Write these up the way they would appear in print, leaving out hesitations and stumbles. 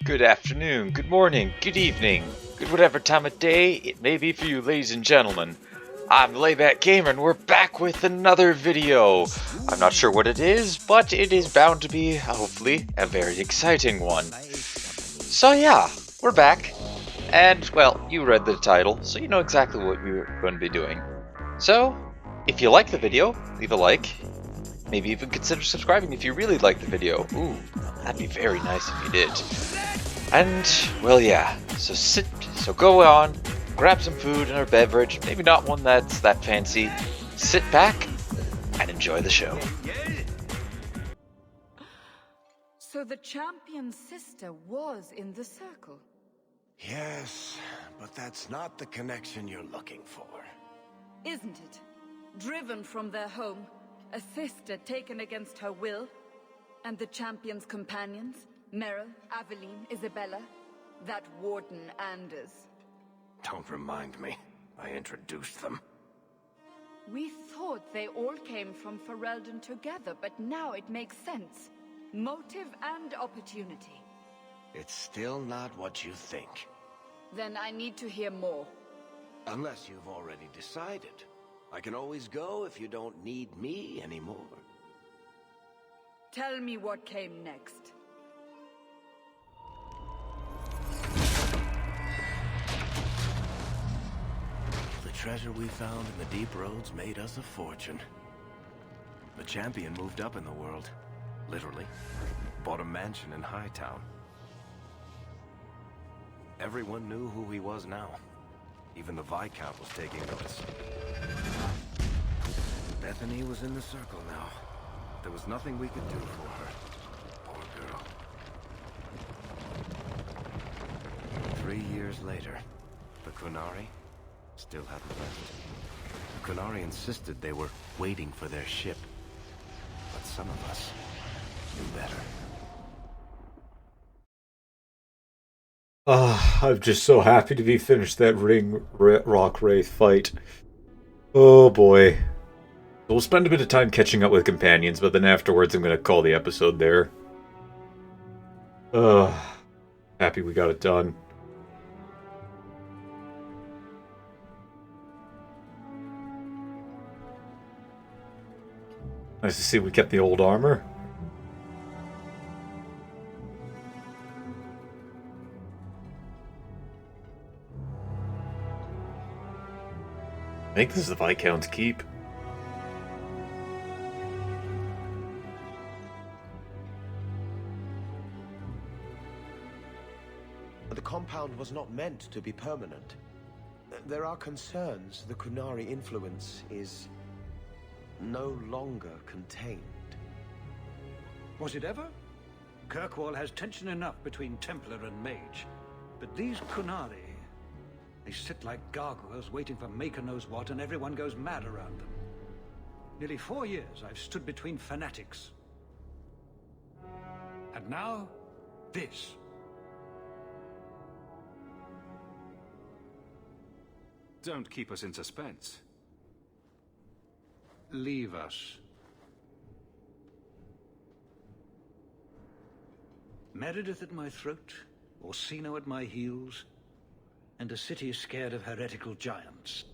Good afternoon, good morning, good evening, good whatever time of day it may be for you, ladies and gentlemen. I'm Layback Gamer, and we're back with another video. I'm not sure what it is, but it is bound to be, hopefully, a very exciting one. So yeah, we're back. And, well, you read the title, so you know exactly what we're going to be doing. So, if you like the video, leave a like. Maybe even consider subscribing if you really like the video. Ooh, that'd be very nice if you did. And, well, yeah, so go on, grab some food and a beverage, maybe not one that's that fancy, sit back, and enjoy the show. So the champion's sister was in the circle? Yes, but that's not the connection you're looking for. Isn't it? Driven from their home, a sister taken against her will, and the champion's companions, Meryl, Aveline, Isabella, that warden Anders. Don't remind me. I introduced them. We thought they all came from Ferelden together, but now it makes sense. Motive and opportunity. It's still not what you think. Then I need to hear more. Unless you've already decided. I can always go if you don't need me anymore. Tell me what came next. The treasure we found in the deep roads made us a fortune. The champion moved up in the world. Literally. Bought a mansion in Hightown. Everyone knew who he was now. Even the Viscount was taking notice. Bethany was in the circle now. There was nothing we could do for her. Poor girl. 3 years later, the Qunari still hadn't left. The Qunari insisted they were waiting for their ship. But some of us knew better. I'm just so happy to be finished that Rock Wraith fight. Oh boy. We'll spend a bit of time catching up with companions, but then afterwards I'm going to call the episode there. Happy we got it done. Nice to see we kept the old armor. I think this is the Viscount's keep. The compound was not meant to be permanent. There are concerns the Qunari influence is no longer contained. Was it ever? Kirkwall has tension enough between Templar and Mage. But these Qunari, they sit like gargoyles waiting for Maker knows what, and everyone goes mad around them. Nearly 4 years I've stood between fanatics. And now, this. Don't keep us in suspense. Leave us. Meredith at my throat, Orsino at my heels, and a city scared of heretical giants.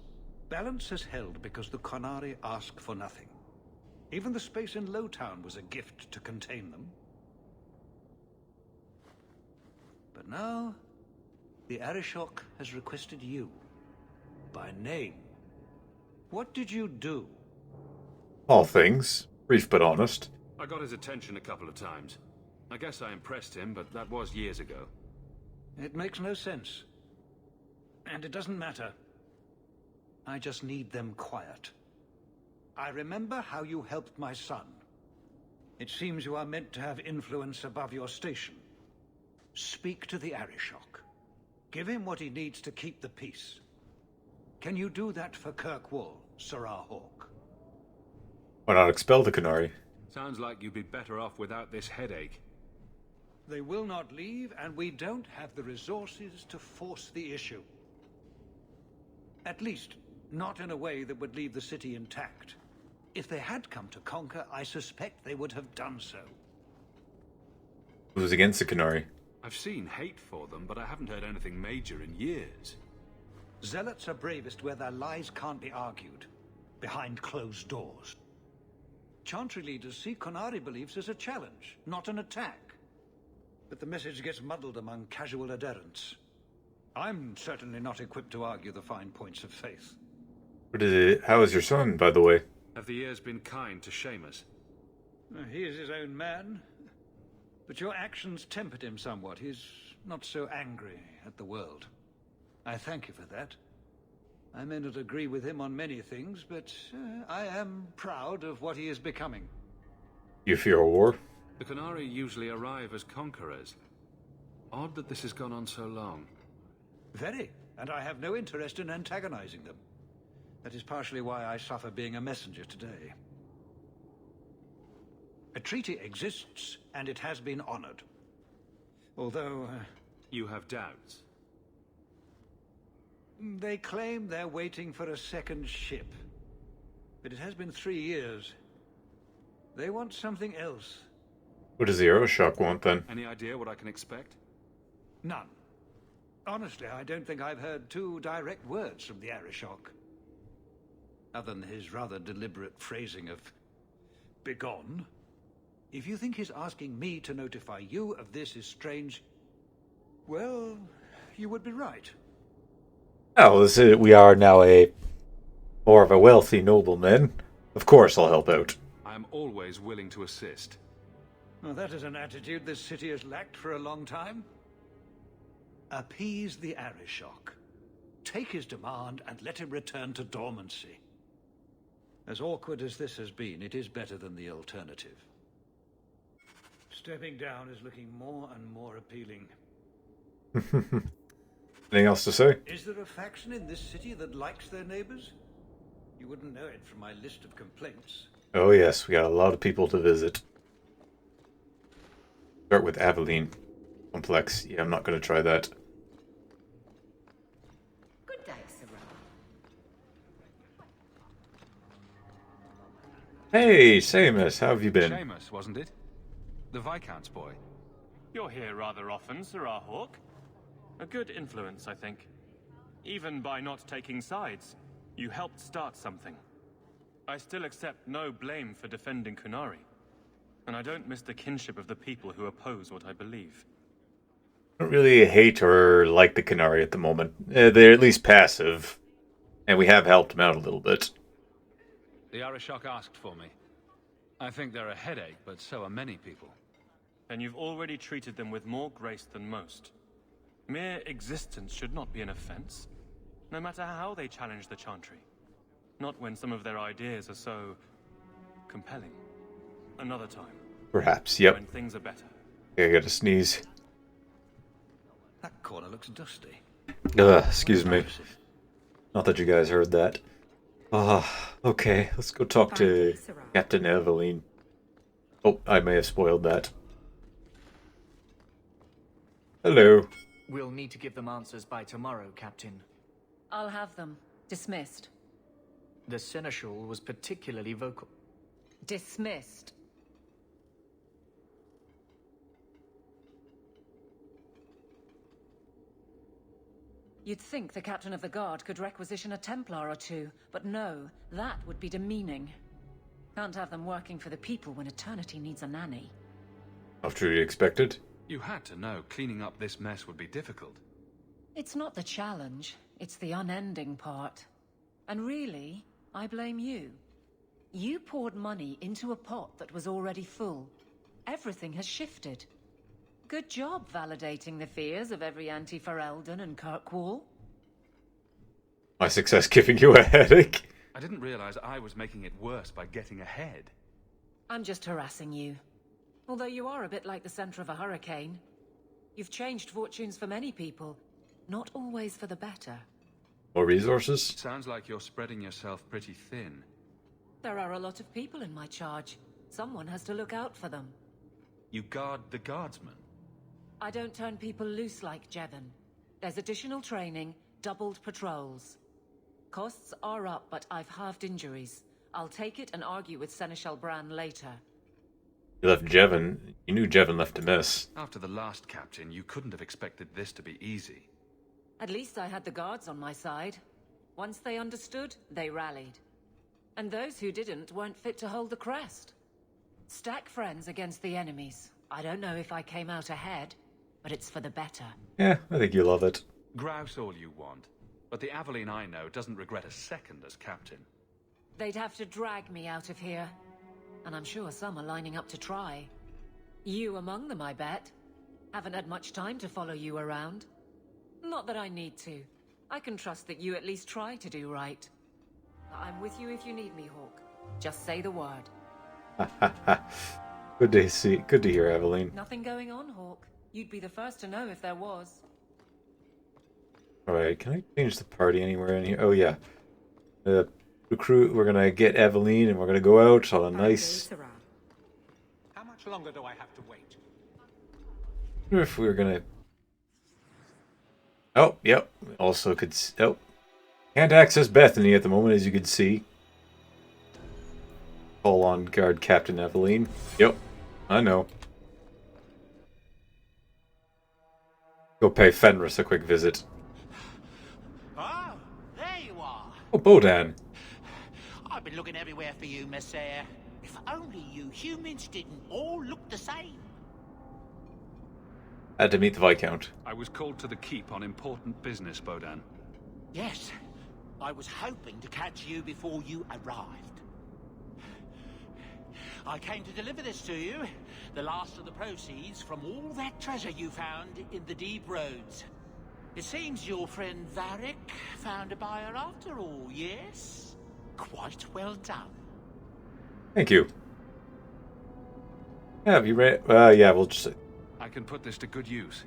Balance has held because the Qunari ask for nothing. Even the space in Lowtown was a gift to contain them. But now, the Arishok has requested you. By name. What did you do? All things. Brief but honest. I got his attention a couple of times. I guess I impressed him, but that was years ago. It makes no sense. And it doesn't matter. I just need them quiet. I remember how you helped my son. It seems you are meant to have influence above your station. Speak to the Arishok. Give him what he needs to keep the peace. Can you do that for Kirkwall, Sirrah Hawk? Why not expel the Qunari? Sounds like you'd be better off without this headache. They will not leave, and we don't have the resources to force the issue. At least, not in a way that would leave the city intact. If they had come to conquer, I suspect they would have done so. Who's against the Qunari? I've seen hate for them, but I haven't heard anything major in years. Zealots are bravest where their lies can't be argued, behind closed doors. Chantry leaders see Qunari beliefs as a challenge, not an attack. But the message gets muddled among casual adherents. I'm certainly not equipped to argue the fine points of faith. How is your son, by the way? Have the years been kind to Seamus? He is his own man. But your actions tempered him somewhat. He's not so angry at the world. I thank you for that. I may not agree with him on many things, but I am proud of what he is becoming. You fear a war? The Qunari usually arrive as conquerors. Odd that this has gone on so long. Very, and I have no interest in antagonizing them. That is partially why I suffer being a messenger today. A treaty exists, and it has been honored. Although... You have doubts? They claim they're waiting for a second ship. But it has been 3 years. They want something else. What does the Aeroshock want, then? Any idea what I can expect? None. Honestly, I don't think I've heard 2 direct words from the Aeroshock. Other than his rather deliberate phrasing of... begone. If you think his asking me to notify you of this is strange, well, you would be right. Oh, we are now more of a wealthy nobleman. Of course I'll help out. I am always willing to assist. Well, that is an attitude this city has lacked for a long time. Appease the Aeroshock. Take his demand and let him return to dormancy. As awkward as this has been, it is better than the alternative. Stepping down is looking more and more appealing. Anything else to say? Is there a faction in this city that likes their neighbors? You wouldn't know it from my list of complaints. Oh yes, we got a lot of people to visit. Start with Aveline. Complex. Yeah, I'm not going to try that. Good day, Sarah. Hey, Seamus, how have you been? Seamus, wasn't it? The Viscount's boy. You're here rather often, Sirrah Hawk. A good influence, I think. Even by not taking sides, you helped start something. I still accept no blame for defending Qunari. And I don't miss the kinship of the people who oppose what I believe. I don't really hate or like the Qunari at the moment. They're at least passive. And we have helped them out a little bit. The Aeroshock asked for me. I think they're a headache, but so are many people. And you've already treated them with more grace than most. Mere existence should not be an offense, no matter how they challenge the Chantry. Not when some of their ideas are so... compelling. Another time. Perhaps, yep. When things are better. I gotta sneeze. That corner looks dusty. Excuse me. Not that you guys heard that. Okay, let's go talk to Captain Aveline. Oh, I may have spoiled that. Hello. We'll need to give them answers by tomorrow, Captain. I'll have them. Dismissed. The Seneschal was particularly vocal. Dismissed. You'd think the Captain of the Guard could requisition a Templar or 2, but no, that would be demeaning. Can't have them working for the people when eternity needs a nanny. After you expected? You had to know cleaning up this mess would be difficult. It's not the challenge, it's the unending part. And really, I blame you. You poured money into a pot that was already full. Everything has shifted. Good job validating the fears of every anti-Ferelden and Kirkwall. My success giving you a headache? I didn't realize I was making it worse by getting ahead. I'm just harassing you. Although you are a bit like the center of a hurricane. You've changed fortunes for many people, not always for the better. More resources? Sounds like you're spreading yourself pretty thin. There are a lot of people in my charge. Someone has to look out for them. You guard the guardsmen. I don't turn people loose like Jevon. There's additional training, doubled patrols. Costs are up, but I've halved injuries. I'll take it and argue with Seneschal Bran later. You left Jevon. You knew Jevon left a mess. After the last captain, you couldn't have expected this to be easy. At least I had the guards on my side. Once they understood, they rallied. And those who didn't weren't fit to hold the crest. Stack friends against the enemies. I don't know if I came out ahead, but it's for the better. Yeah, I think you love it. Grouse all you want, but the Aveline I know doesn't regret a second as captain. They'd have to drag me out of here. And I'm sure some are lining up to try. You among them, I bet. Haven't had much time to follow you around. Not that I need to. I can trust that you at least try to do right. I'm with you if you need me, Hawk. Just say the word. Good to see. Good to hear, Aveline. Nothing going on, Hawk. You'd be the first to know if there was. Alright, can I change the party anywhere in here? Oh, yeah. Recruit, we're gonna get Aveline and we're gonna go out on a nice... How much longer do I have to wait? If we were gonna... Oh, yep. Also could... Oh. Can't access Bethany at the moment, as you can see. Call on guard Captain Aveline. Yep. I know. Go pay Fenris a quick visit. Oh, there you are. Oh, Bodan. I've been looking everywhere for you, Messiah. If only you humans didn't all look the same. Had to meet the Viscount. I was called to the keep on important business, Bodan. Yes, I was hoping to catch you before you arrived. I came to deliver this to you, the last of the proceeds from all that treasure you found in the deep roads. It seems your friend Varric found a buyer after all, yes? Quite well done. Thank you. Yeah, have you read? Yeah, we'll just... I can put this to good use.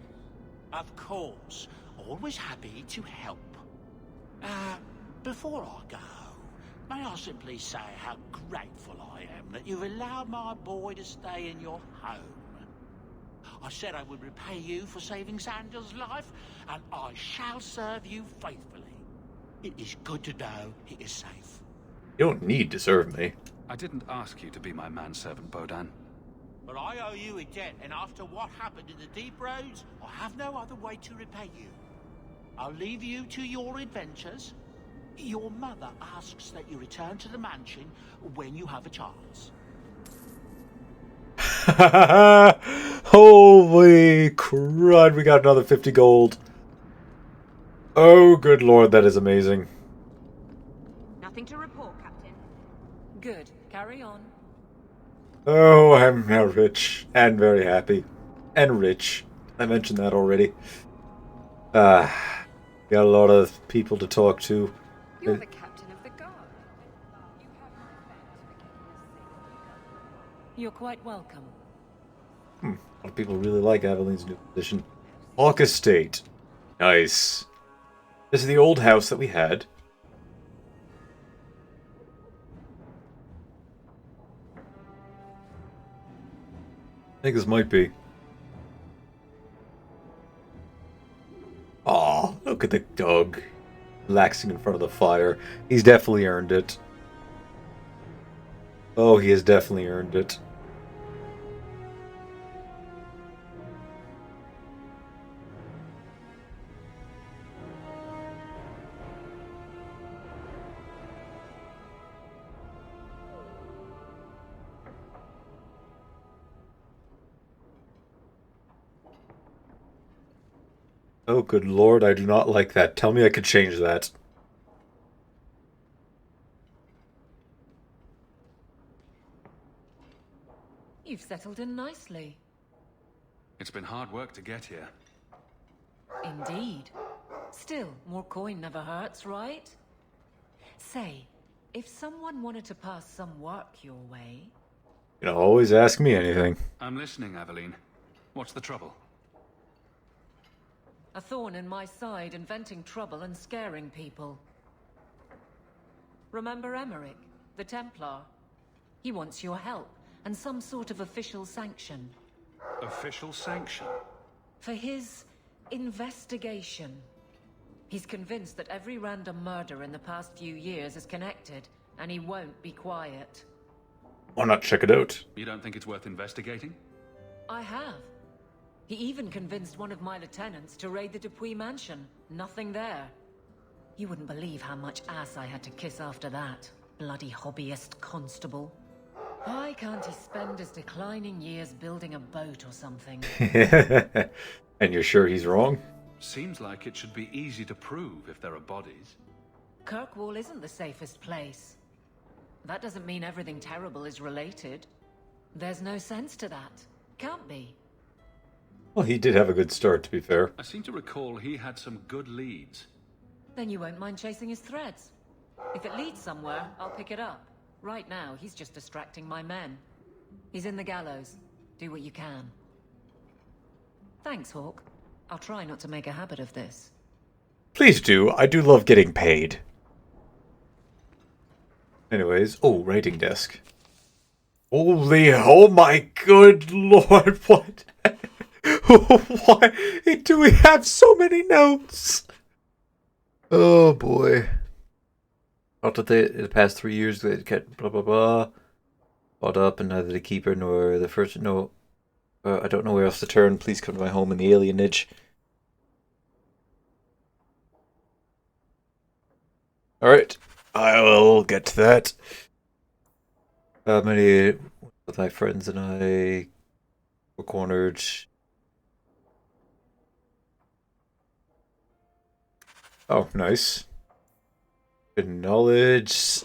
Of course. Always happy to help. Before I go, may I simply say how grateful I am that you've allowed my boy to stay in your home. I said I would repay you for saving Sandel's life, and I shall serve you faithfully. It is good to know he is safe. You don't need to serve me. I didn't ask you to be my manservant, Bodan. But I owe you a debt, and after what happened in the deep roads, I have no other way to repay you. I'll leave you to your adventures. Your mother asks that you return to the mansion when you have a chance. Holy crud, we got another 50 gold. Oh, good lord, that is amazing. Nothing to report, Captain. Good. Carry on. Oh, I'm now rich and very happy. And rich. I mentioned that already. Got a lot of people to talk to. You're the captain of the guard. You have my thanks for keeping us safe. You're quite welcome. A lot of people really like Aveline's new position. Hawk Estate. Nice. This is the old house that we had. I think this might be. Aw, look at the dog. Relaxing in front of the fire. He's definitely earned it. Oh, he has definitely earned it. Oh, good lord, I do not like that. Tell me I could change that. You've settled in nicely. It's been hard work to get here. Indeed. Still, more coin never hurts, right? Say, if someone wanted to pass some work your way... You know, always ask me anything. I'm listening, Aveline. What's the trouble? A thorn in my side, inventing trouble and scaring people. Remember Emmerich, the Templar? He wants your help, and some sort of official sanction. Official sanction? For his investigation. He's convinced that every random murder in the past few years is connected, and he won't be quiet. Why not check it out? You don't think it's worth investigating? I have. He even convinced one of my lieutenants to raid the Dupuis mansion. Nothing there. You wouldn't believe how much ass I had to kiss after that. Bloody hobbyist constable. Why can't he spend his declining years building a boat or something? And you're sure he's wrong? Seems like it should be easy to prove if there are bodies. Kirkwall isn't the safest place. That doesn't mean everything terrible is related. There's no sense to that. Can't be. Well, he did have a good start, to be fair. I seem to recall he had some good leads. Then you won't mind chasing his threads. If it leads somewhere, I'll pick it up. Right now, he's just distracting my men. He's in the gallows. Do what you can. Thanks, Hawk. I'll try not to make a habit of this. Please do. I do love getting paid. Anyways, oh, writing desk. Holy, oh my good lord, what? Why do we have so many notes? Oh boy. After the past 3 years, they kept blah blah blah. Brought up, and neither the keeper nor the first. No, I don't know where else to turn. Please come to my home in the alienage. Alright, I will get to that. Many of my friends and I were cornered. Oh, nice. Good knowledge.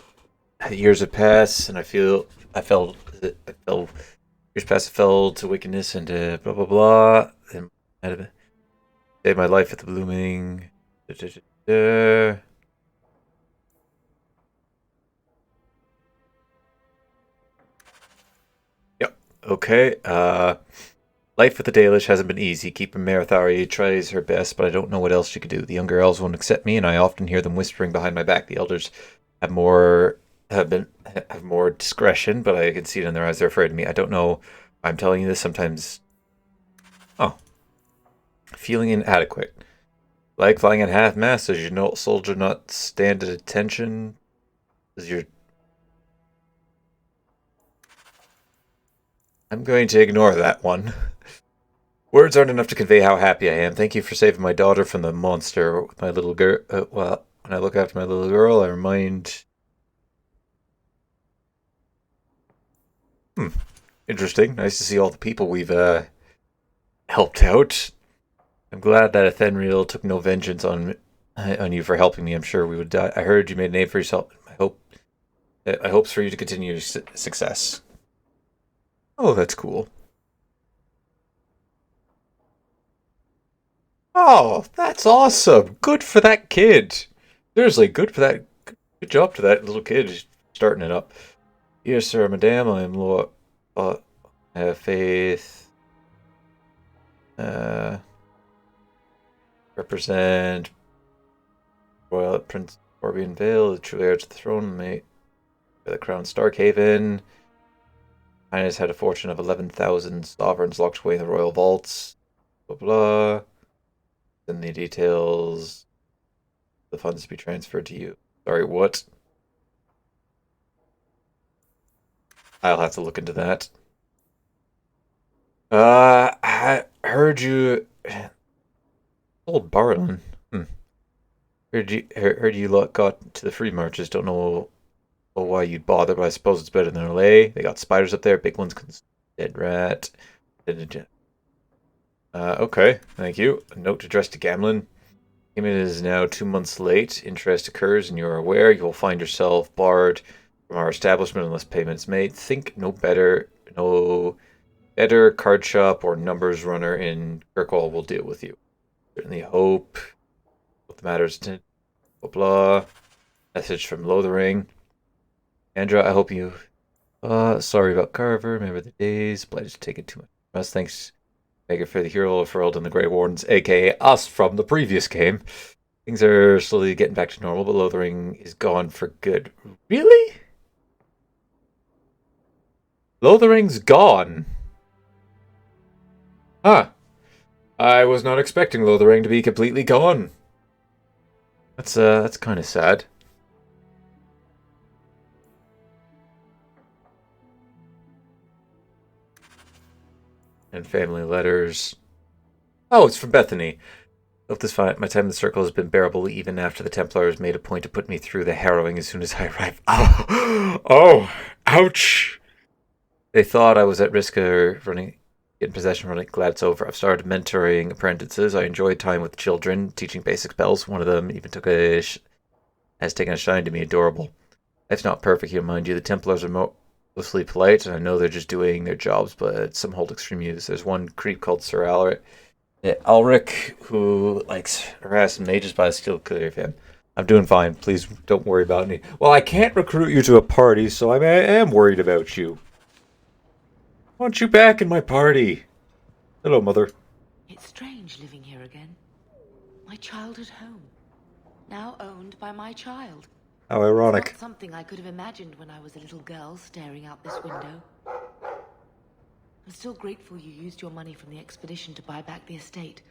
Years have passed, and I fell. Years passed, I fell to wickedness and blah blah blah. And I had to save my life at the blooming. Yep. Okay. Life with the Dalish hasn't been easy. Keeper Marathari tries her best, but I don't know what else she could do. The younger elves won't accept me, and I often hear them whispering behind my back. The elders have more discretion, but I can see it in their eyes. They're afraid of me. I don't know. I'm telling you this sometimes. Oh, feeling inadequate. Like flying at half mast. Does your soldier not stand at attention? Does your I'm going to ignore that one. Words aren't enough to convey how happy I am. Thank you for saving my daughter from the monster. With my little girl, well, when I look after my little girl, I remind. Interesting. Nice to see all the people we've helped out. I'm glad that Athenriel took no vengeance on you for helping me. I'm sure we would die. I heard you made a name for yourself. I hopes for you to continue your success. Oh, that's cool. Oh, that's awesome. Good for that kid. Seriously, good for that. Good job to that little kid starting it up. Yes, sir, madame, I am Lord. I have faith. Represent Royal Prince Orbian Vale, the true heir to the throne, mate. The Crown Starkhaven. Highness had a fortune of 11,000 sovereigns locked away in the royal vaults. Blah blah. Then the details. The funds to be transferred to you. Sorry, what? I'll have to look into that. I heard you. Old Barlin. Heard you lot got to the free marches. Don't know why you'd bother, but I suppose it's better than LA. They got spiders up there, big ones. Dead rat. Okay, thank you. A note addressed to Gamlin. Payment is now 2 months late. Interest occurs, and you are aware you will find yourself barred from our establishment unless payment is made. Think no better card shop or numbers runner in Kirkwall will deal with you. Certainly hope. What the matters to blah blah. Message from Lothering. Andra, I hope you. Sorry about Carver. Remember the days. Blight has taken too much. Thanks, Mega, for the hero of Herald and the Grey Wardens, aka us from the previous game. Things are slowly getting back to normal, but Lothering is gone for good. Really? Lothering's gone. Huh. I was not expecting Lothering to be completely gone. That's kind of sad. And family letters. Oh, it's from Bethany. Hope this my time in the circle has been bearable even after the Templars made a point to put me through the harrowing as soon as I arrived. Oh, ouch! They thought I was at risk of running in possession, running. Glad it's over. I've started mentoring apprentices. I enjoyed time with children, teaching basic spells. One of them even has taken a shine to me. Adorable. Life's not perfect here, mind you. The Templars are mostly polite, and I know they're just doing their jobs, but some hold extreme use. There's one creep called Sir Alric, who likes harassing mages, but I still clear of him. I'm doing fine. Please don't worry about me. Well, I can't recruit you to a party, so I am worried about you. I want you back in my party. Hello, Mother. It's strange living here again. My childhood home. Now owned by my child. How ironic. It's not something I could have imagined when I was a little girl staring out this window. I'm still grateful you used your money from the expedition to buy back the estate.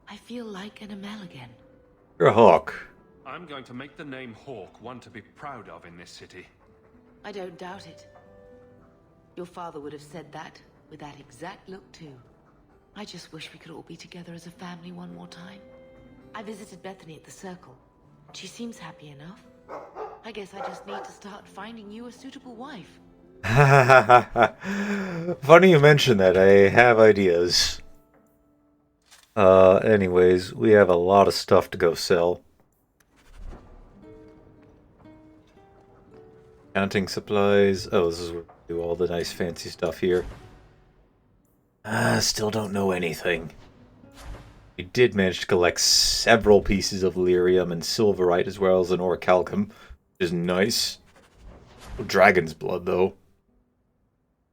I feel like an Amel again. You're a hawk. I'm going to make the name Hawk one to be proud of in this city. I don't doubt it. Your father would have said that, with that exact look too. I just wish we could all be together as a family one more time. I visited Bethany at the Circle. She seems happy enough. I guess I just need to start finding you a suitable wife. Funny you mention that. I have ideas. Anyways, we have a lot of stuff to go sell. Counting supplies. Oh, this is where we do all the nice fancy stuff here. Still don't know anything. We did manage to collect several pieces of lyrium and silverite as well as an orichalcum, which is nice. Dragon's blood, though.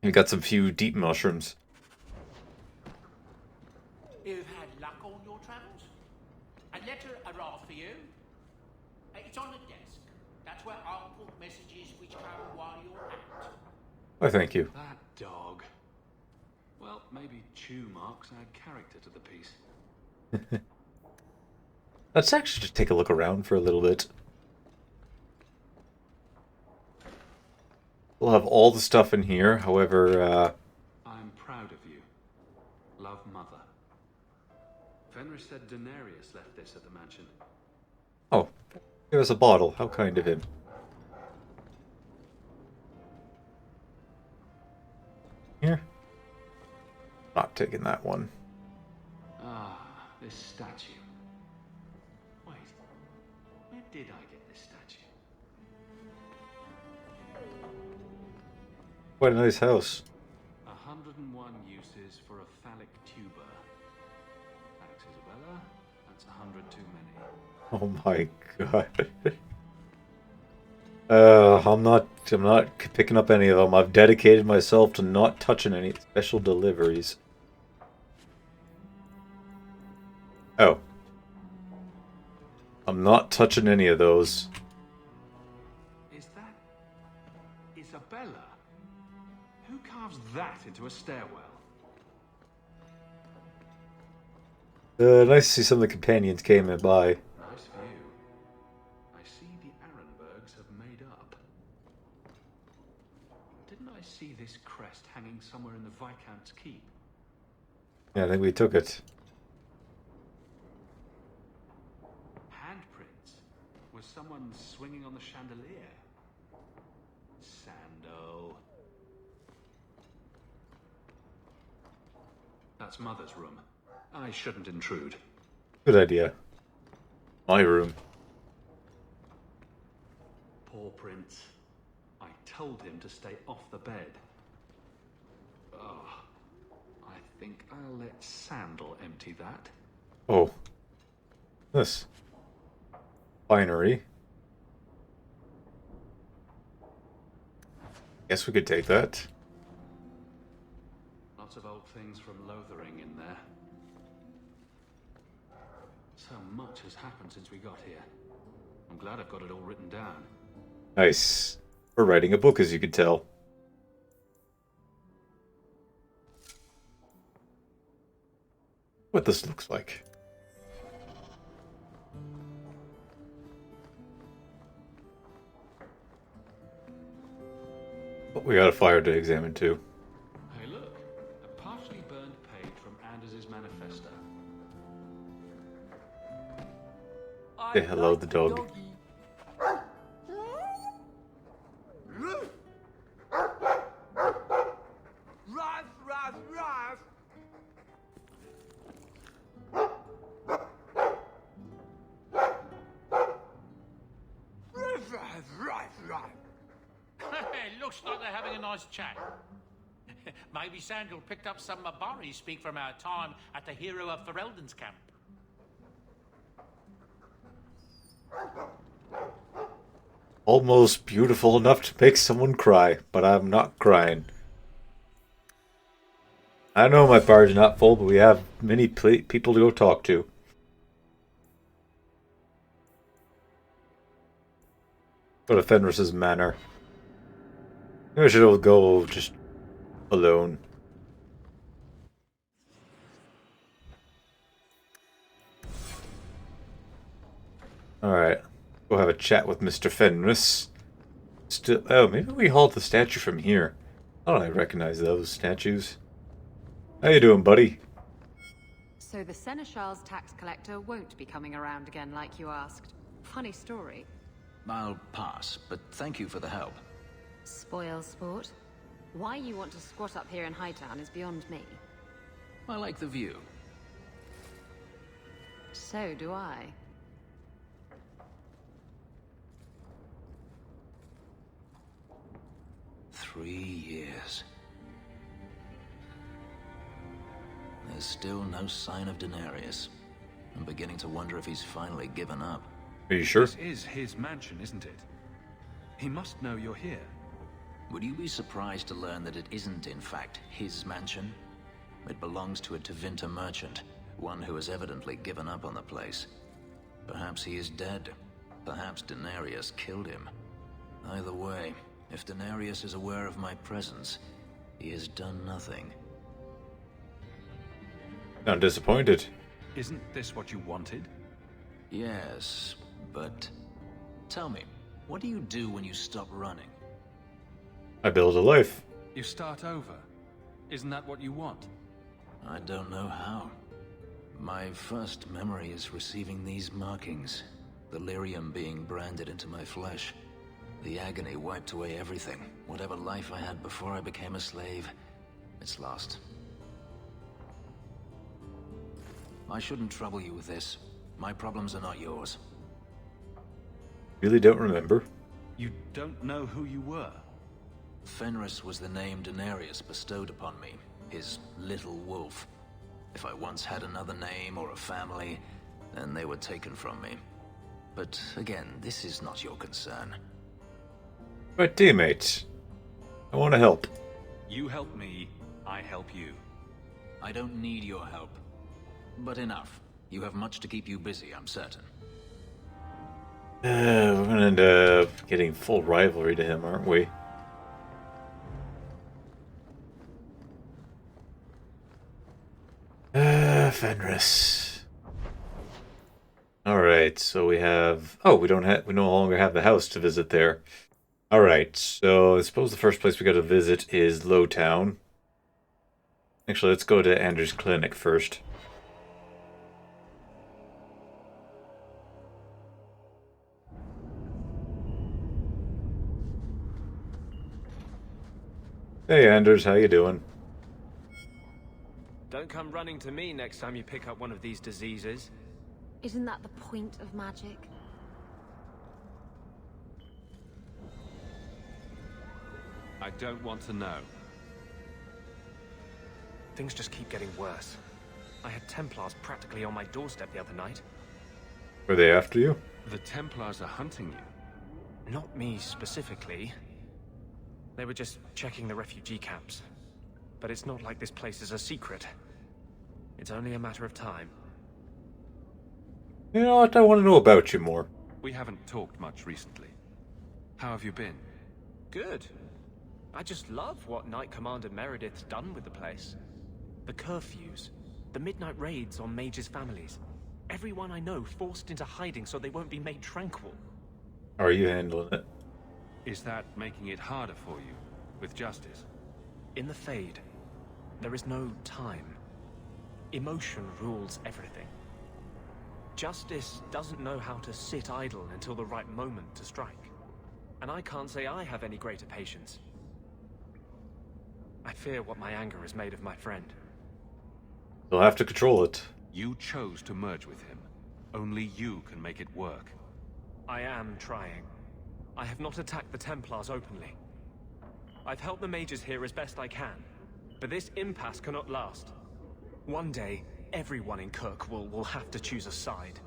We got some few deep mushrooms. You've had luck on your travels? A letter arrived for you. It's on the desk. That's where I'll put messages which come while you're out. Why, thank you. That dog. Well, maybe chew marks add character to the piece. Let's actually just take a look around for a little bit. We'll have all the stuff in here, however, I'm proud of you. Love, Mother. Fenris said Daenerys left this at the mansion. Oh, give us a bottle. How kind of him. Here. Not taking that one. Ah, this statue. Wait, where did I get this statue? Quite a nice house. 101 uses for a phallic tuber. Thanks, Isabella. That's 100 too many. Oh my god. I'm not picking up any of them. I've dedicated myself to not touching any special deliveries. Oh. I'm not touching any of those. Is that Isabella? Who carves that into a stairwell? Nice to see some of the companions came in by. Nice view. I see the Arenbergs have made up. Didn't I see this crest hanging somewhere in the Viscount's keep? Yeah, I think we took it. Handprints? Was someone swinging on the chandelier? Sando. That's Mother's room. I shouldn't intrude. Good idea. My room. Poor Prince. I told him to stay off the bed. Oh, I think I'll let Sandal empty that. Oh. This. Binary. Guess we could take that. Lots of old things from Lothering in there. So much has happened since we got here. I'm glad I've got it all written down. Nice. We're writing a book, as you can tell. What this looks like. But we got a fire to examine too. Hey look, a partially Say hello, the dog. Looks like they're having a nice chat. Maybe Sandal picked up some Mabari speak from our time at the Hero of Ferelden's camp. Almost beautiful enough to make someone cry, but I'm not crying. I know my bar's not full, but we have many people to go talk to. Go to Fenris's manor. Maybe I should go just alone. Alright. Go have a chat with Mr. Fenris. Still, oh, maybe we hauled the statue from here. I don't recognize those statues. How you doing, buddy? So the Seneschal's tax collector won't be coming around again like you asked. Funny story. I'll pass, but thank you for the help. Spoil sport. Why you want to squat up here in Hightown is beyond me. I like the view. So do I. Three years. There's still no sign of Denarius. I'm beginning to wonder if he's finally given up. Are you sure? This is his mansion, isn't it? He must know you're here. Would you be surprised to learn that it isn't, in fact, his mansion? It belongs to a Tevinter merchant, one who has evidently given up on the place. Perhaps he is dead. Perhaps Denarius killed him. Either way, if Denarius is aware of my presence, he has done nothing. I'm disappointed. Isn't this what you wanted? Yes, but... Tell me, what do you do when you stop running? I build a life. You start over. Isn't that what you want? I don't know how. My first memory is receiving these markings. The lyrium being branded into my flesh. The agony wiped away everything. Whatever life I had before I became a slave, it's lost. I shouldn't trouble you with this. My problems are not yours. Really don't remember. You don't know who you were? Fenris was the name Denarius bestowed upon me, his little wolf. If I once had another name or a family, then they were taken from me. But again, this is not your concern. My teammates. I want to help. You help me, I help you. I don't need your help. But enough. You have much to keep you busy, I'm certain. We're gonna end up getting full rivalry to him, aren't we? Fenris. Alright, so we have... Oh, we no longer have the house to visit there. Alright, so I suppose the first place we gotta visit is Lowtown. Actually, let's go to Anders' clinic first. Hey Anders, how you doing? Don't come running to me next time you pick up one of these diseases. Isn't that the point of magic? I don't want to know. Things just keep getting worse. I had Templars practically on my doorstep the other night. Were they after you? The Templars are hunting you. Not me specifically. They were just checking the refugee camps. But it's not like this place is a secret. It's only a matter of time. You know what? I want to know about you more. We haven't talked much recently. How have you been? Good. I just love what Knight Commander Meredith's done with the place. The curfews, the midnight raids on mages' families. Everyone I know forced into hiding so they won't be made tranquil. How are you handling it? Is that making it harder for you, with justice? In the Fade, there is no time. Emotion rules everything. Justice doesn't know how to sit idle until the right moment to strike. And I can't say I have any greater patience. I fear what my anger has made of my friend. You'll have to control it. You chose to merge with him. Only you can make it work. I am trying. I have not attacked the Templars openly. I've helped the mages here as best I can, but this impasse cannot last. One day, everyone in Kirk will have to choose a side.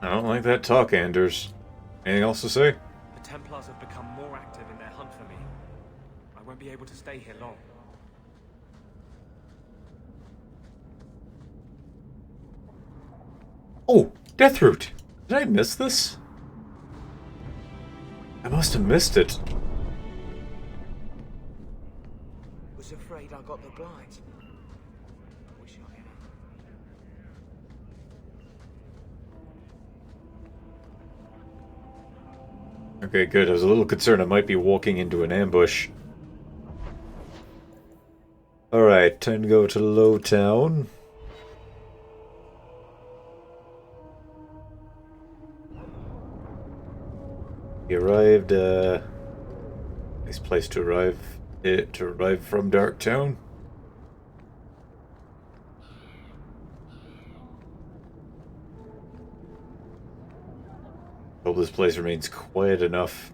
I don't like that talk, Anders. Anything else to say? The Templars have become more active in their hunt for me. I won't be able to stay here long. Oh, Deathroot! Did I miss this? I must have missed it. Was afraid I got the blinds. Wish I had. Okay, good. I was a little concerned I might be walking into an ambush. Alright, time to go to Lowtown. We arrived, nice place to arrive from Darktown. Hope this place remains quiet enough.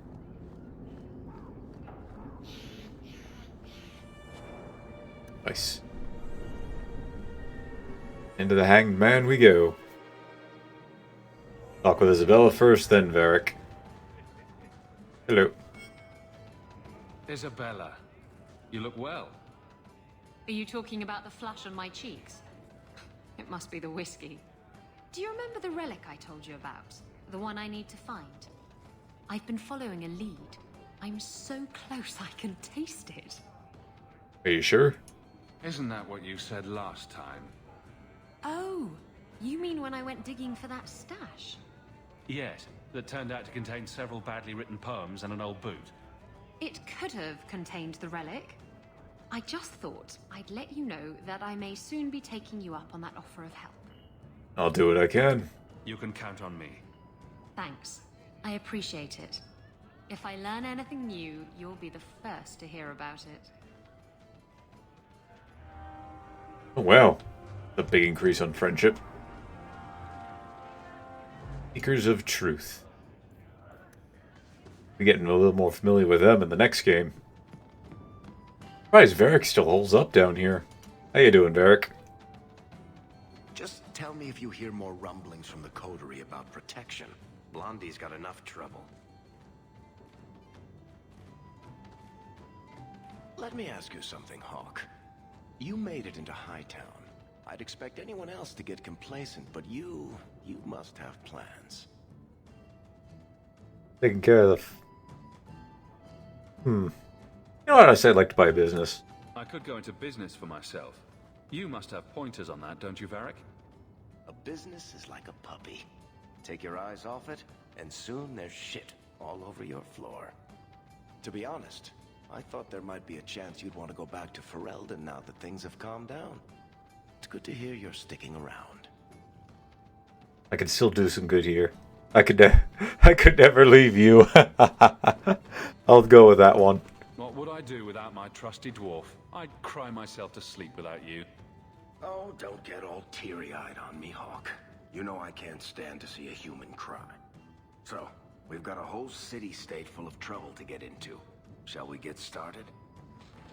Nice. Into the Hanged Man we go. Talk with Isabella first, then Varric. Hello. Isabella, you look well. Are you talking about the flush on my cheeks? It must be the whiskey. Do you remember the relic I told you about? The one I need to find? I've been following a lead. I'm so close I can taste it. Are you sure? Isn't that what you said last time? Oh, you mean when I went digging for that stash? Yes, that turned out to contain several badly written poems and an old boot. It could have contained the relic. I just thought I'd let you know that I may soon be taking you up on that offer of help. I'll do what I can. You can count on me. Thanks. I appreciate it. If I learn anything new, you'll be the first to hear about it. Oh wow. A big increase on friendship. Seekers of Truth. We're getting a little more familiar with them in the next game. Surprised Varric still holds up down here. How you doing, Varric? Just tell me if you hear more rumblings from the coterie about protection. Blondie's got enough trouble. Let me ask you something, Hawk. You made it into Hightown. I'd expect anyone else to get complacent, but you must have plans. Taking care of the... You know what? I said I'd like to buy a business. I could go into business for myself. You must have pointers on that, don't you, Varric? A business is like a puppy. Take your eyes off it, and soon there's shit all over your floor. To be honest, I thought there might be a chance you'd want to go back to Ferelden now that things have calmed down. It's good to hear you're sticking around. I can still do some good here. I could never leave you. I'll go with that one. What would I do without my trusty dwarf? I'd cry myself to sleep without you. Oh, don't get all teary-eyed on me, Hawk. You know I can't stand to see a human cry. So, we've got a whole city-state full of trouble to get into. Shall we get started?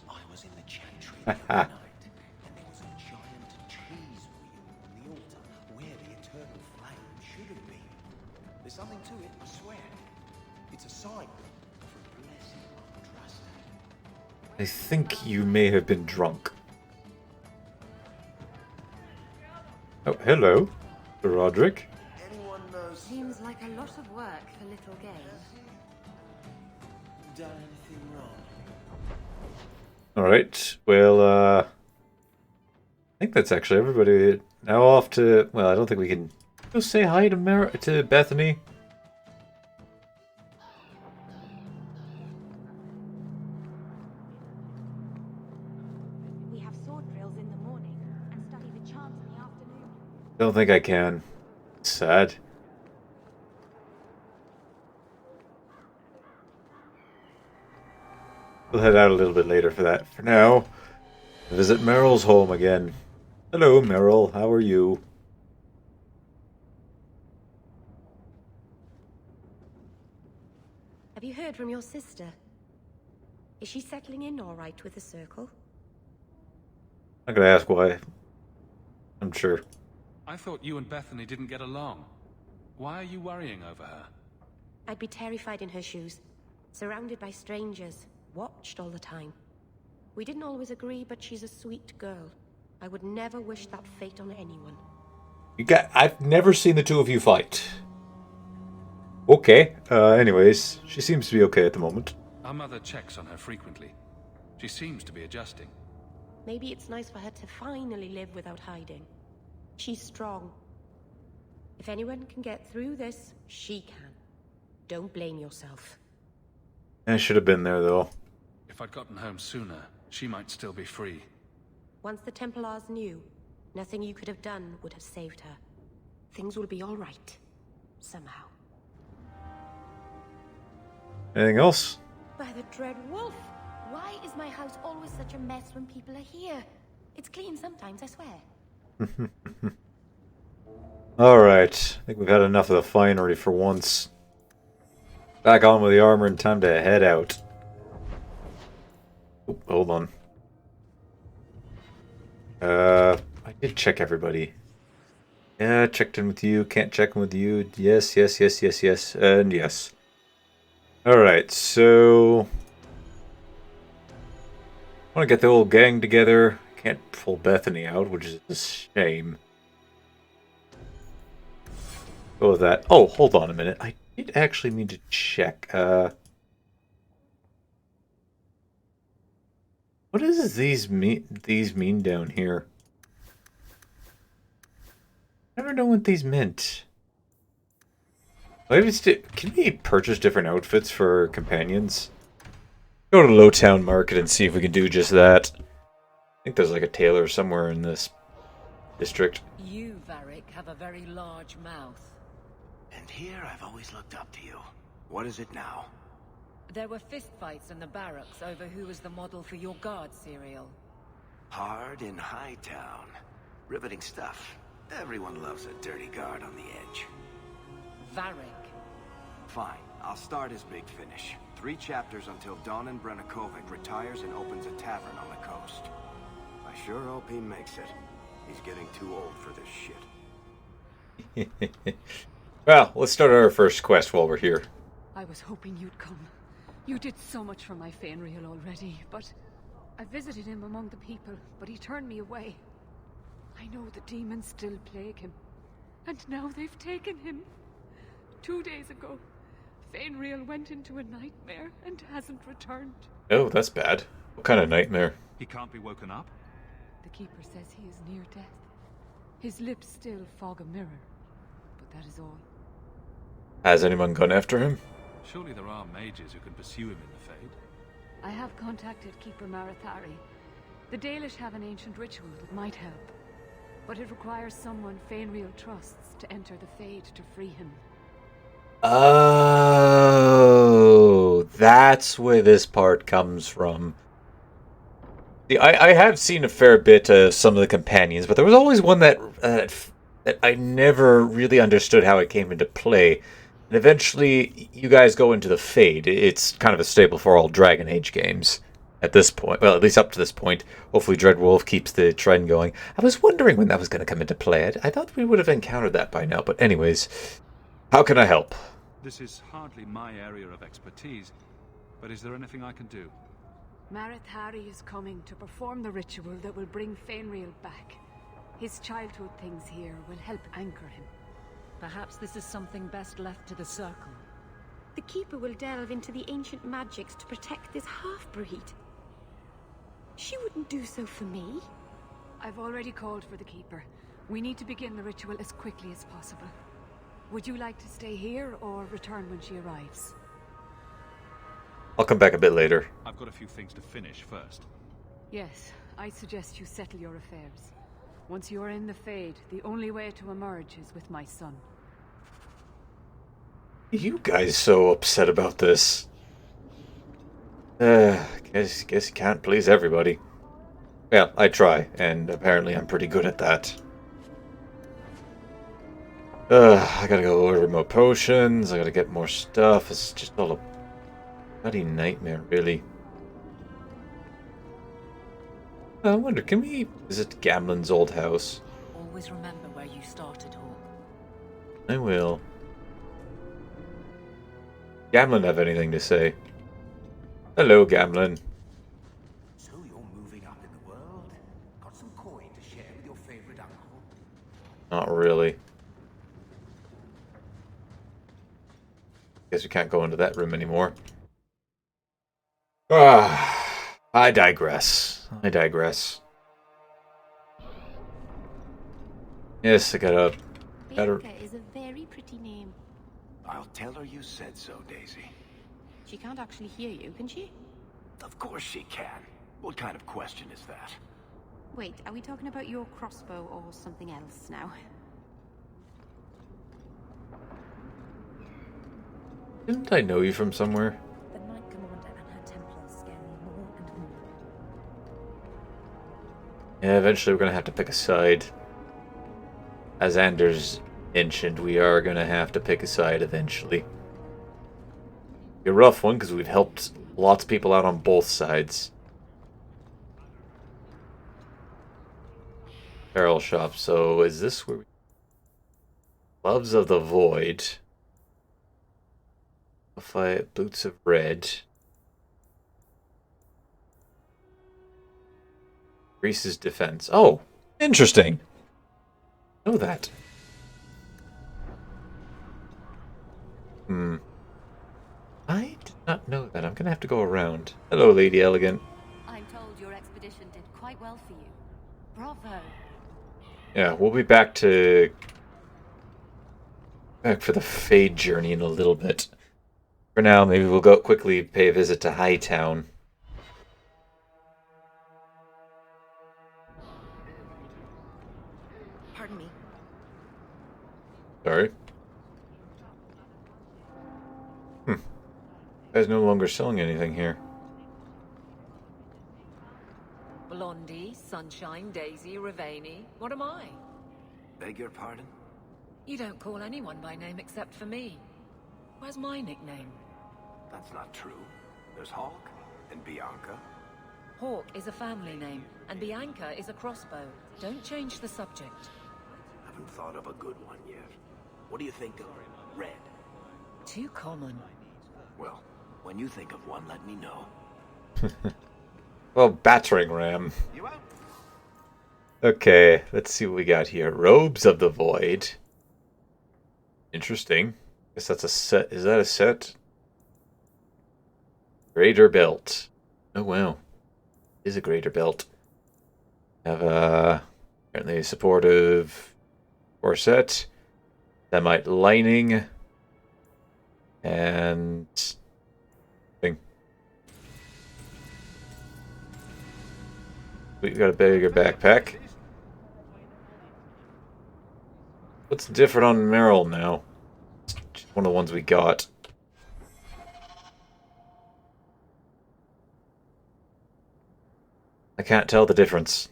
I was in the chantry the other night, and there was a giant cheese wheel on the altar where the eternal flame should have been. There's something to it, I swear. It's a sign of a blessing I'm trusted. I think you may have been drunk. Oh, hello, Roderick. Anyone knows? Seems like a lot of work for little gain. Done anything wrong? Alright, well, I think that's actually everybody. Now off to... Well, I don't think we can go say hi to Bethany. We have sword drills in the morning and study the chants Don't think I can. Sad. We'll head out a little bit later for that. For now, visit Meryl's home again. Hello, Meryl. How are you? Have you heard from your sister? Is she settling in all right with the circle? I'm not gonna ask why. I'm sure. I thought you and Bethany didn't get along. Why are you worrying over her? I'd be terrified in her shoes, surrounded by strangers, watched all the time. We didn't always agree, but she's a sweet girl. I would never wish that fate on anyone. I've never seen the two of you fight. Okay. Anyways, she seems to be okay at the moment. Our mother checks on her frequently. She seems to be adjusting. Maybe it's nice for her to finally live without hiding. She's strong. If anyone can get through this, she can. Don't blame yourself. I should have been there, though. If I'd gotten home sooner, she might still be free. Once the Templars knew, nothing you could have done would have saved her. Things will be all right. Somehow. Anything else? By the dread wolf! Why is my house always such a mess when people are here? It's clean sometimes, I swear. Alright. I think we've had enough of the finery for once. Back on with the armor and time to head out. Oh, hold on. I did check everybody. Yeah, checked in with you. Can't check in with you. Yes, yes, yes, yes, yes, and yes. Alright, so... I want to get the whole gang together. Can't pull Bethany out, which is a shame. Go with that. Oh, hold on a minute. I did actually mean to check. What does these mean down here? I never know what these meant. Maybe can we purchase different outfits for companions? Go to Lowtown Market and see if we can do just that. I think there's like a tailor somewhere in this district. You, Varric, have a very large mouth. And here I've always looked up to you. What is it now? There were fistfights in the barracks over who was the model for your guard cereal. Hard in Hightown. Riveting stuff. Everyone loves a dirty guard on the edge. Varric. Fine, I'll start his big finish. 3 chapters until Don and Brennakovic retires and opens a tavern on the coast. I sure hope he makes it. He's getting too old for this shit. Well, let's start our first quest while we're here. I was hoping you'd come. You did so much for my Fainreal already, but I visited him among the people, but he turned me away. I know the demons still plague him, and now they've taken him. 2 days ago, Fainreal went into a nightmare and hasn't returned. Oh, that's bad. What kind of nightmare? He can't be woken up? The Keeper says he is near death. His lips still fog a mirror, but that is all. Has anyone gone after him? Surely there are mages who can pursue him in the Fade. I have contacted Keeper Marathari. The Dalish have an ancient ritual that might help, but it requires someone Fainreal trusts to enter the Fade to free him. Oh, that's where this part comes from. See, I have seen a fair bit of some of the companions, but there was always one that I never really understood how it came into play. And eventually, you guys go into the Fade. It's kind of a staple for all Dragon Age games at this point. Well, at least up to this point. Hopefully Dreadwolf keeps the trend going. I was wondering when that was going to come into play. I thought we would have encountered that by now. But anyways, how can I help? This is hardly my area of expertise, but is there anything I can do? Marathari is coming to perform the ritual that will bring Fainreal back. His childhood things here will help anchor him. Perhaps this is something best left to the Circle. The Keeper will delve into the ancient magics to protect this half-breed. She wouldn't do so for me. I've already called for the Keeper. We need to begin the ritual as quickly as possible. Would you like to stay here or return when she arrives? I'll come back a bit later. I've got a few things to finish first. Yes, I suggest you settle your affairs. Once you're in the Fade, the only way to emerge is with my son. You guys so upset about this? Guess you can't please everybody. Yeah, I try, and apparently I'm pretty good at that. I gotta go order more potions, I gotta get more stuff. It's just all a bloody nightmare, really. I wonder, can we visit Gamlen's old house? Always remember where you started, Hawk. I will. Gamlen have anything to say? Hello, Gamlen. So you're moving up in the world? Got some coin to share with your favorite uncle? Not really. Guess we can't go into that room anymore. I digress. Yes, I gotta... Bianca is a very pretty name. I'll tell her you said so, Daisy. She can't actually hear you, can she? Of course she can. What kind of question is that? Wait, are we talking about your crossbow or something else now? Didn't I know you from somewhere? The Knight Commander and her Templars scare me more and more. Yeah, eventually we're gonna have to pick a side. As Anders mentioned, we are gonna have to pick a side eventually. Be a rough one, because we've helped lots of people out on both sides. Apparel shop, so is this where we... Gloves of the Void. Boots of Red. Grease's Defense. Oh, interesting. Know that. I did not know that. I'm gonna have to go around. Hello, Lady Elegant. I'm told your expedition did quite well for you. Bravo. Yeah, we'll be back for the Fade journey in a little bit. For now, maybe we'll go quickly pay a visit to Hightown. Pardon me. Sorry. Guy's no longer selling anything here. Blondie, Sunshine, Daisy, Ravani. What am I? Beg your pardon? You don't call anyone by name except for me. Where's my nickname? That's not true. There's Hawk and Bianca. Hawk is a family name, and Bianca is a crossbow. Don't change the subject. Haven't thought of a good one yet. What do you think of Red? Too common. Well, when you think of one, let me know. Well, battering ram. Okay, let's see what we got here. Robes of the Void. Interesting. Guess that's a set. Is that a set? Greater belt. Oh wow. It is a greater belt. Have apparently a supportive corset. Thermite lining. And thing. We got a bigger backpack. What's different on Merrill now? It's just one of the ones we got. I can't tell the difference.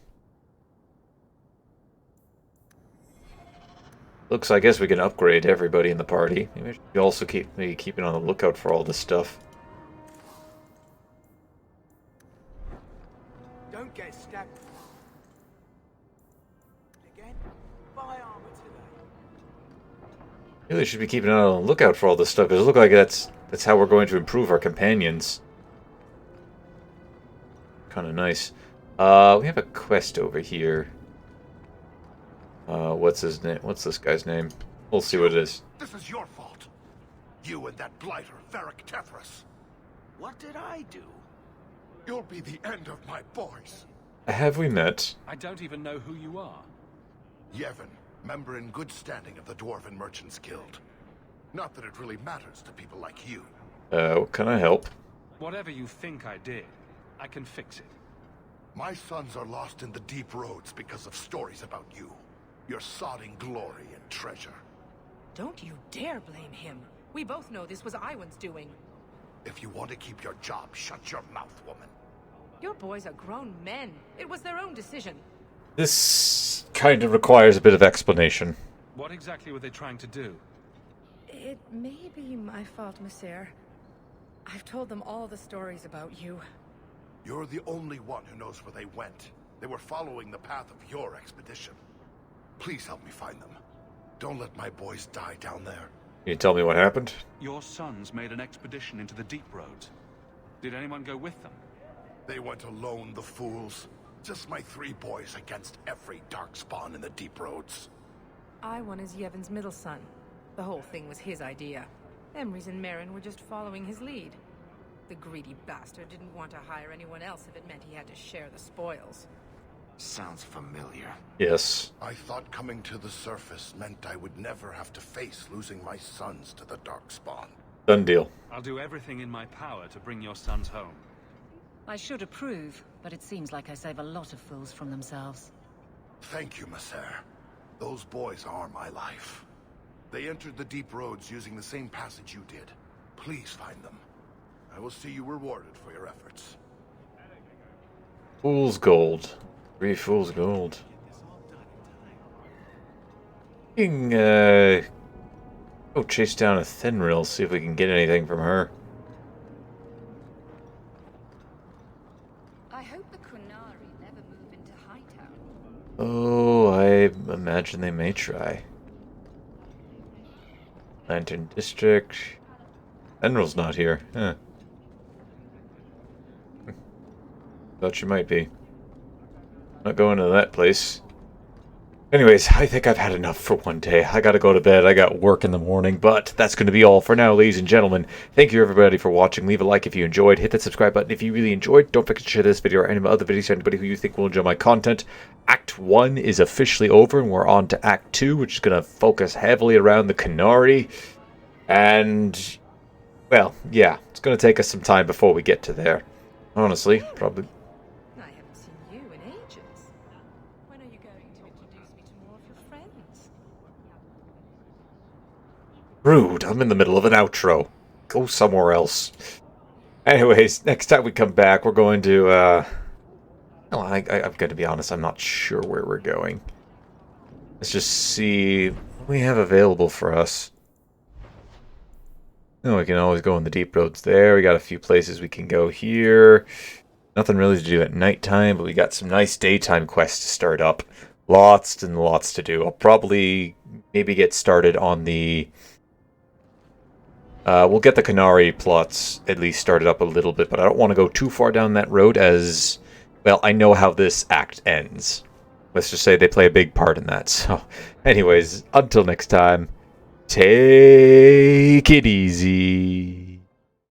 Looks, I guess we can upgrade everybody in the party. Maybe we should also keeping on the lookout for all this stuff. Don't get stabbed. Again? Buy armor today. Really should be keeping on the lookout for all this stuff, because it looks like that's how we're going to improve our companions. Kind of nice. We have a quest over here. What's his name? What's this guy's name? We'll see what it is. This is your fault. You and that blighter, Varric Tethras. What did I do? You'll be the end of my boys. Have we met? I don't even know who you are. Yevon, member in good standing of the Dwarven Merchants Guild. Not that it really matters to people like you. Can I help? Whatever you think I did, I can fix it. My sons are lost in the deep roads because of stories about you. Your sodding glory and treasure. Don't you dare blame him. We both know this was Iwan's doing. If you want to keep your job, shut your mouth, woman. Your boys are grown men. It was their own decision. This kind of requires a bit of explanation. What exactly were they trying to do? It may be my fault, Monsieur. I've told them all the stories about you. You're the only one who knows where they went. They were following the path of your expedition. Please help me find them. Don't let my boys die down there. Can you tell me what happened? Your sons made an expedition into the deep roads. Did anyone go with them? They went alone, the fools. Just my 3 boys against every darkspawn in the deep roads. Iwan is Yevon's middle son. The whole thing was his idea. Emrys and Merrin were just following his lead. The greedy bastard didn't want to hire anyone else if it meant he had to share the spoils. Sounds familiar. Yes. I thought coming to the surface meant I would never have to face losing my sons to the darkspawn. Done deal. I'll do everything in my power to bring your sons home. I should approve, but it seems like I save a lot of fools from themselves. Thank you, Messer. Those boys are my life. They entered the deep roads using the same passage you did. Please find them. I will see you rewarded for your efforts. Fool's gold. 3 fool's gold. We can, go chase down a Thenril, see if we can get anything from her. I hope the Qunari never move into Hightown. Oh, I imagine they may try. Lantern District. Thenril's not here. Huh. Thought she might be. Not going to that place. Anyways, I think I've had enough for one day. I gotta go to bed. I got work in the morning, but that's going to be all for now, ladies and gentlemen. Thank you, everybody, for watching. Leave a like if you enjoyed. Hit that subscribe button if you really enjoyed. Don't forget to share this video or any of my other videos to anybody who you think will enjoy my content. Act 1 is officially over, and we're on to Act 2, which is going to focus heavily around the Qunari. And, well, yeah, it's going to take us some time before we get to there. Honestly, probably. I haven't seen you in ages. When are you going to introduce me to more of your friends? Rude, I'm in the middle of an outro. Go somewhere else. Anyways, next time we come back, we're going to, well, I'm going to be honest, I'm not sure where we're going. Let's just see what we have available for us. Oh, we can always go in the deep roads there. We got a few places we can go here. Nothing really to do at nighttime, but we got some nice daytime quests to start up. Lots and lots to do. I'll probably maybe get started on the... we'll get the Qunari plots at least started up a little bit, but I don't want to go too far down that road as... Well, I know how this act ends. Let's just say they play a big part in that. So, anyways, until next time, take it easy.